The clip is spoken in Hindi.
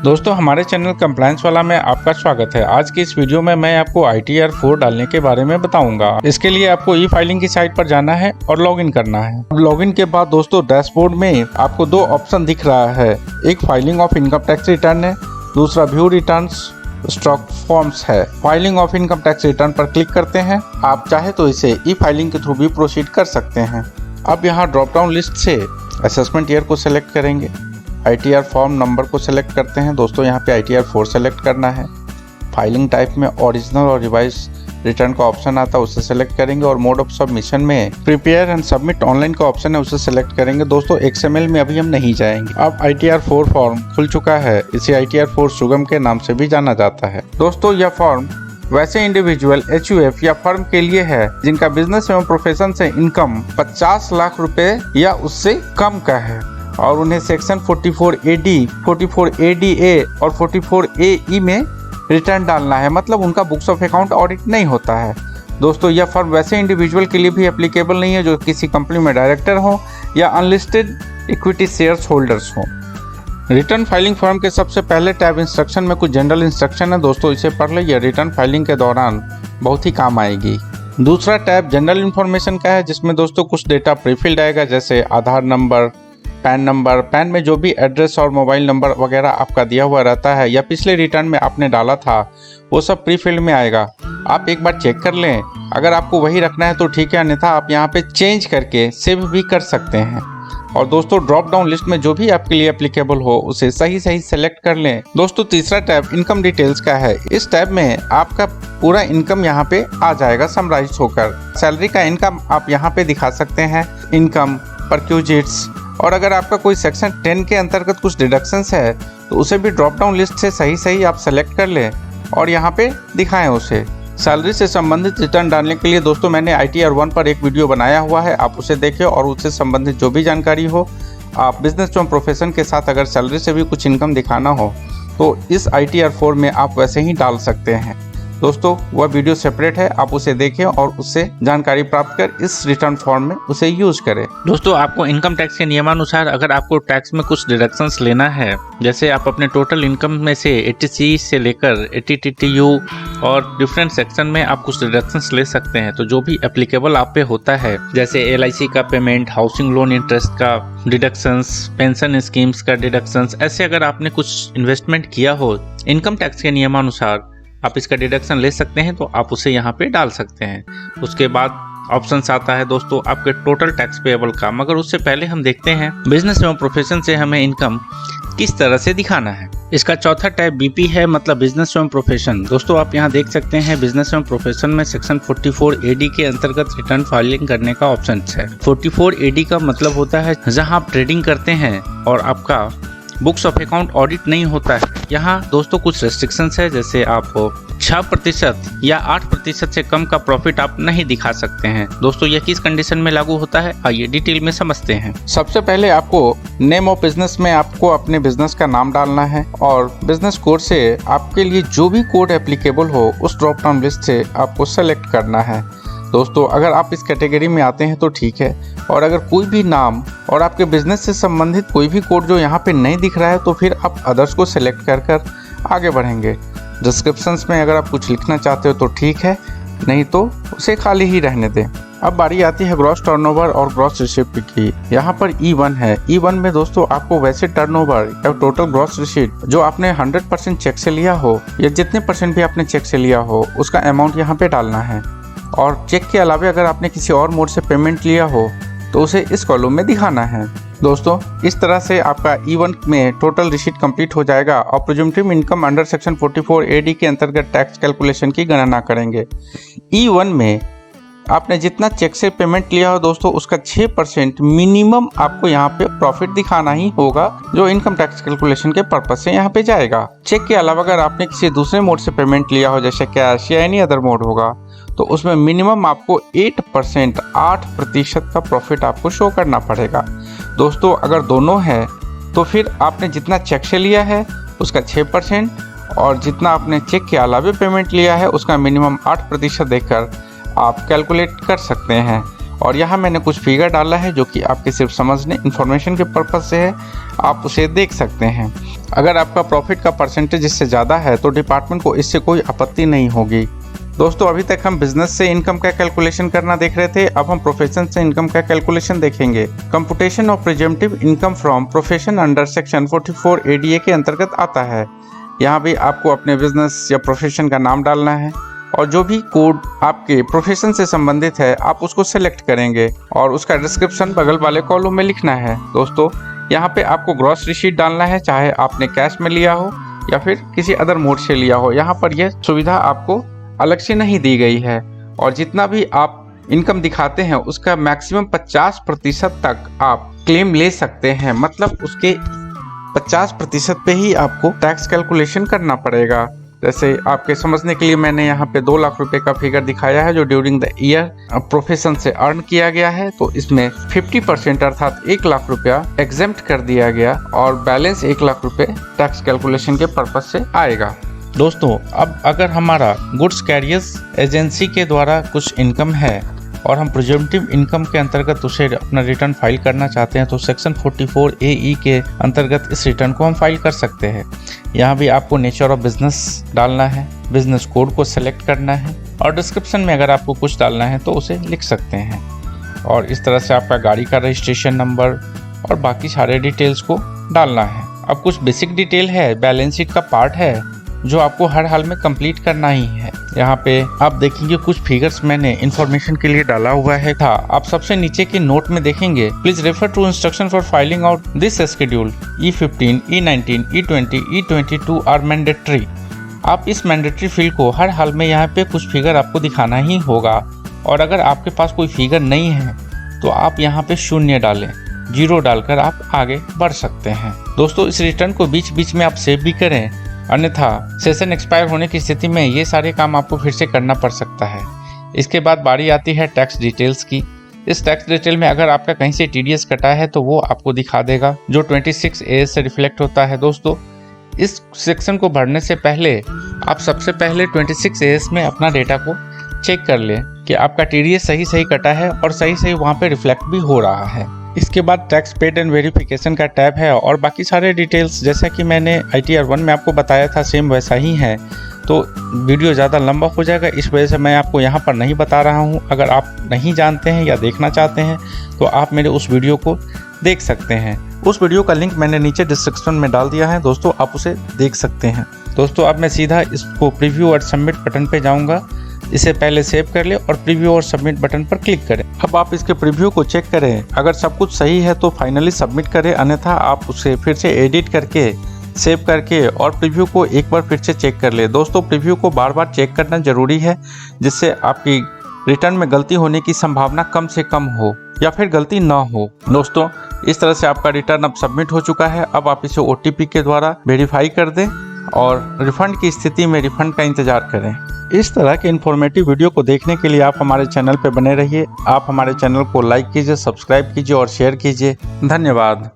दोस्तों हमारे चैनल कंप्लायंस वाला में आपका स्वागत है। आज की इस वीडियो में मैं आपको ITR 4 डालने के बारे में बताऊंगा। इसके लिए आपको ई फाइलिंग की साइट पर जाना है और लॉगिन करना है। लॉगिन के बाद दोस्तों डैशबोर्ड में आपको दो ऑप्शन दिख रहा है, एक filing of income tax return है, दूसरा व्यू रिटर्न्स स्टॉक फॉर्म्स है। Filing of income tax return पर क्लिक करते हैं। आप चाहे तो इसे ई फाइलिंग के थ्रू भी प्रोसीड कर सकते हैं। अब यहाँ ड्रॉप डाउन लिस्ट से असेसमेंट ईयर को सिलेक्ट करेंगे, ITR फॉर्म नंबर को सिलेक्ट करते हैं। दोस्तों यहाँ पे ITR 4 सेलेक्ट करना है। फाइलिंग टाइप में ओरिजिनल और रिवाइज रिटर्न का ऑप्शन आता है, उसे सेलेक्ट करेंगे और मोड ऑफ सबमिशन में प्रिपेयर एंड सबमिट ऑनलाइन का ऑप्शन है, उसे सेलेक्ट करेंगे। दोस्तों XML में अभी हम नहीं जाएंगे। अब ITR 4 फॉर्म खुल चुका है। इसे ITR 4 सुगम के नाम से भी जाना जाता है। दोस्तों यह फॉर्म वैसे इंडिविजुअल HUF या फर्म के लिए है जिनका बिजनेस एवं प्रोफेशन से इनकम 50 लाख रुपए या उससे कम का है और उन्हें सेक्शन 44AD, 44ADA और 44AE में रिटर्न डालना है। मतलब उनका बुक्स ऑफ अकाउंट ऑडिट नहीं होता है। दोस्तों यह फर्म वैसे इंडिविजुअल के लिए भी एप्लीकेबल नहीं है जो किसी कंपनी में डायरेक्टर हो या अनलिस्टेड इक्विटी शेयर्स होल्डर्स हो। रिटर्न फाइलिंग फॉर्म के सबसे पहले टैब इंस्ट्रक्शन में कुछ जनरल इंस्ट्रक्शन है। दोस्तों इसे पढ़ ले, यह रिटर्न फाइलिंग के दौरान बहुत ही काम आएगी। दूसरा टैब जनरल इन्फॉर्मेशन का है, जिसमें दोस्तों कुछ डेटा प्रीफिल्ड आएगा, जैसे आधार नंबर, पैन नंबर। पैन में जो भी एड्रेस और मोबाइल नंबर वगैरह आपका दिया हुआ रहता है या पिछले रिटर्न में आपने डाला था, वो सब प्री फिल्ड में आएगा। आप एक बार चेक कर लें, अगर आपको वही रखना है तो ठीक है, अन्यथा आप यहाँ पे चेंज करके सेव भी कर सकते हैं। और दोस्तों ड्रॉप डाउन लिस्ट में जो भी आपके लिए एप्लीकेबल हो उसे सही सेलेक्ट कर लें। दोस्तों तीसरा टैब इनकम डिटेल्स का है। इस टैब में आपका पूरा इनकम यहाँ पे आ जाएगा समराइज होकर। सैलरी का इनकम आप यहाँ पे दिखा सकते हैं, इनकम, परक्यूजिट्स। और अगर आपका कोई सेक्शन 10 के अंतर्गत कुछ डिडक्शंस है तो उसे भी ड्रॉप डाउन लिस्ट से सही आप सेलेक्ट कर लें और यहाँ पे दिखाएं उसे। सैलरी से संबंधित रिटर्न डालने के लिए दोस्तों मैंने ITR 1 पर एक वीडियो बनाया हुआ है, आप उसे देखें और उससे संबंधित जो भी जानकारी हो। आप बिजनेस एवं प्रोफेशन के साथ अगर सैलरी से भी कुछ इनकम दिखाना हो तो इस ITR 4 में आप वैसे ही डाल सकते हैं। दोस्तों वह वीडियो सेपरेट है, आप उसे देखें और उससे जानकारी प्राप्त कर इस रिटर्न फॉर्म में उसे यूज करें। दोस्तों आपको इनकम टैक्स के नियमानुसार अगर आपको टैक्स में कुछ डिडक्शंस लेना है, जैसे आप अपने टोटल इनकम में से 80C से लेकर 80TTU और डिफरेंट सेक्शन में आप कुछ डिडक्शंस ले सकते हैं, तो जो भी एप्लीकेबल आप पे होता है, जैसे LIC का पेमेंट, हाउसिंग लोन इंटरेस्ट का डिडक्शंस, पेंशन स्कीम्स का डिडक्शंस, ऐसे अगर आपने कुछ इन्वेस्टमेंट किया हो इनकम टैक्स के नियमानुसार आप इसका डिडक्शन ले सकते हैं, तो आप उसे यहाँ पे डाल सकते हैं। उसके बाद ऑप्शंस आता है दोस्तों आपके टोटल टैक्स पेएबल का, मगर उससे पहले हम देखते हैं बिजनेस एवं प्रोफेशन से हमें इनकम किस तरह से दिखाना है। इसका चौथा टैब BP है, मतलब बिजनेस एवं प्रोफेशन। दोस्तों आप यहाँ देख सकते हैं बिजनेस एवं प्रोफेशन में सेक्शन 44AD के अंतर्गत रिटर्न फाइलिंग करने का ऑप्शन है। 44AD का मतलब होता है जहाँ आप ट्रेडिंग करते हैं और आपका बुक्स ऑफ अकाउंट ऑडिट नहीं होता है। यहाँ दोस्तों कुछ रेस्ट्रिक्शंस है, जैसे आप 6% या 8% से कम का प्रॉफिट आप नहीं दिखा सकते हैं। दोस्तों यह किस कंडीशन में लागू होता है, आइए डिटेल में समझते हैं। सबसे पहले आपको नेम ऑफ बिजनेस में आपको अपने बिजनेस का नाम डालना है और बिजनेस कोड से आपके लिए जो भी कोड एप्लीकेबल हो उस ड्रॉप डाउन लिस्ट से आपको सेलेक्ट करना है। दोस्तों अगर आप इस कैटेगरी में आते हैं तो ठीक है, और अगर कोई भी नाम और आपके बिजनेस से संबंधित कोई भी कोड जो यहाँ पे नहीं दिख रहा है तो फिर आप अदर्स को सिलेक्ट कर आगे बढ़ेंगे। डिस्क्रिप्शंस में अगर आप कुछ लिखना चाहते हो तो ठीक है, नहीं तो उसे खाली ही रहने दें। अब बारी आती है ग्रॉस टर्नओवर और ग्रॉस रिसीप्ट की। यहाँ पर E1 है। E1 में दोस्तों आपको वैसे टर्नओवर या टोटल ग्रॉस रिसीप्ट जो आपने 100% चेक से लिया हो या जितने % भी आपने चेक से लिया हो उसका अमाउंट यहाँ पे डालना है। और चेक के अलावा अगर आपने किसी और मोड से पेमेंट लिया हो तो उसे इस कॉलम में दिखाना है। दोस्तों इस तरह से आपका E1 में टोटल रिसीट कंप्लीट हो जाएगा और presumptive income under section 44AD के अंतर्गत टैक्स कैलकुलेशन की गणना करेंगे। E1 में आपने जितना चेक से पेमेंट लिया हो दोस्तों उसका 6% मिनिमम आपको यहाँ पे प्रॉफिट दिखाना ही होगा, जो इनकम टैक्स कैलकुलेशन के पर्पज से यहाँ पे जाएगा। चेक के अलावा अगर आपने किसी दूसरे मोड से पेमेंट लिया हो, जैसे कैश या एनी अदर मोड होगा, तो उसमें मिनिमम आपको 8% का प्रॉफिट आपको शो करना पड़ेगा। दोस्तों अगर दोनों है तो फिर आपने जितना चेक से लिया है उसका 6% और जितना आपने चेक के अलावा पेमेंट लिया है उसका मिनिमम 8% देकर आप कैलकुलेट कर सकते हैं। और यहाँ मैंने कुछ फिगर डाला है जो कि आपके सिर्फ समझने इन्फॉर्मेशन के पर्पज से है। आप उसे देख सकते हैं। अगर आपका प्रॉफिट का परसेंटेज इससे ज़्यादा है तो डिपार्टमेंट को इससे कोई आपत्ति नहीं होगी। दोस्तों, अभी तक हम बिजनेस से इनकम का कैलकुलेशन करना देख रहे थे, अब हम प्रोफेशन से इनकम का कैलकुलेशन देखेंगे। Computation of presumptive income from profession under section 44 ADA के अंतर्गत आता है। यहाँ भी आपको अपने बिजनेस या प्रोफेशन का नाम डालना है और जो भी कोड आपके प्रोफेशन से संबंधित है आप उसको सेलेक्ट करेंगे और उसका डिस्क्रिप्शन बगल वाले कॉलम में लिखना है। दोस्तों, यहाँ पे आपको ग्रॉस रिसीट डालना है, चाहे आपने कैश में लिया हो या फिर किसी अदर मोड से लिया हो। यहाँ पर यह सुविधा आपको अलग से नहीं दी गई है और जितना भी आप इनकम दिखाते हैं उसका मैक्सिमम 50% तक आप क्लेम ले सकते हैं। मतलब उसके 50% पे ही आपको टैक्स कैलकुलेशन करना पड़ेगा। जैसे आपके समझने के लिए मैंने यहाँ पे 2 लाख रुपए का फिगर दिखाया है जो ड्यूरिंग द ईयर प्रोफेशन से अर्न किया गया है। तो इसमें 50% अर्थात 1 लाख रुपया एग्जेम्प्ट कर दिया गया और बैलेंस 1 लाख रुपए टैक्स कैलकुलेशन के पर्पज से आएगा। दोस्तों, अब अगर हमारा गुड्स कैरियर्स एजेंसी के द्वारा कुछ इनकम है और हम प्रिजम्पटिव इनकम के अंतर्गत उसे अपना रिटर्न फाइल करना चाहते हैं तो सेक्शन 44 AE के अंतर्गत इस रिटर्न को हम फाइल कर सकते हैं। यहाँ भी आपको नेचर ऑफ बिजनेस डालना है, बिजनेस कोड को सेलेक्ट करना है और डिस्क्रिप्शन में अगर आपको कुछ डालना है तो उसे लिख सकते हैं। और इस तरह से आपका गाड़ी का रजिस्ट्रेशन नंबर और बाकी सारे डिटेल्स को डालना है। अब कुछ बेसिक डिटेल है, बैलेंस शीट का पार्ट है जो आपको हर हाल में कंप्लीट करना ही है। यहाँ पे आप देखेंगे कुछ फिगर्स मैंने इन्फॉर्मेशन के लिए डाला हुआ है था। आप सबसे नीचे के नोट में देखेंगे, please refer to instruction for filing out this schedule. E15, E19, E20, E22 are mandatory. आप इस मैंडेटरी फील्ड को हर हाल में यहाँ पे कुछ फिगर आपको दिखाना ही होगा और अगर आपके पास कोई फिगर नहीं है तो आप यहाँ पे 0 डालें, 0 डालकर आप आगे बढ़ सकते हैं। दोस्तों, इस रिटर्न को बीच बीच में आप सेव भी करें, अन्यथा सेशन एक्सपायर होने की स्थिति में ये सारे काम आपको फिर से करना पड़ सकता है। इसके बाद बारी आती है टैक्स डिटेल्स की। इस टैक्स डिटेल में अगर आपका कहीं से TDS कटा है तो वो आपको दिखा देगा जो 26 AS से रिफ्लेक्ट होता है। दोस्तों, इस सेक्शन को भरने से पहले आप सबसे पहले 26 AS में अपना डेटा को चेक कर लें कि आपका TDS सही कटा है और सही वहाँ पे रिफ्लेक्ट भी हो रहा है। इसके बाद टैक्स पेड एंड वेरिफिकेशन का टैब है और बाकी सारे डिटेल्स जैसा कि मैंने ITR 1 में आपको बताया था सेम वैसा ही है। तो वीडियो ज़्यादा लंबा हो जाएगा, इस वजह से मैं आपको यहाँ पर नहीं बता रहा हूँ। अगर आप नहीं जानते हैं या देखना चाहते हैं तो आप मेरे उस वीडियो को देख सकते हैं। उस वीडियो का लिंक मैंने नीचे डिस्क्रिप्शन में डाल दिया है, दोस्तों आप उसे देख सकते हैं। दोस्तों, अब मैं सीधा इसको प्रीव्यू और सबमिट बटन पे जाऊँगा। इसे पहले सेव कर ले और प्रीव्यू और सबमिट बटन पर क्लिक करें। अब आप इसके प्रीव्यू को चेक करें, अगर सब कुछ सही है तो फाइनली सबमिट करें, अन्यथा आप उसे फिर से एडिट करके सेव करके और प्रीव्यू को एक बार फिर से चेक कर ले। दोस्तों, प्रीव्यू को बार बार चेक करना जरूरी है जिससे आपकी रिटर्न में गलती होने की संभावना कम से कम हो या फिर गलती ना हो। दोस्तों, इस तरह से आपका रिटर्न अब सबमिट हो चुका है। अब आप इसे OTP के द्वारा वेरीफाई कर दें और रिफंड की स्थिति में रिफंड का इंतजार करें। इस तरह के इन्फॉर्मेटिव वीडियो को देखने के लिए आप हमारे चैनल पर बने रहिए। आप हमारे चैनल को लाइक कीजिए, सब्सक्राइब कीजिए और शेयर कीजिए। धन्यवाद।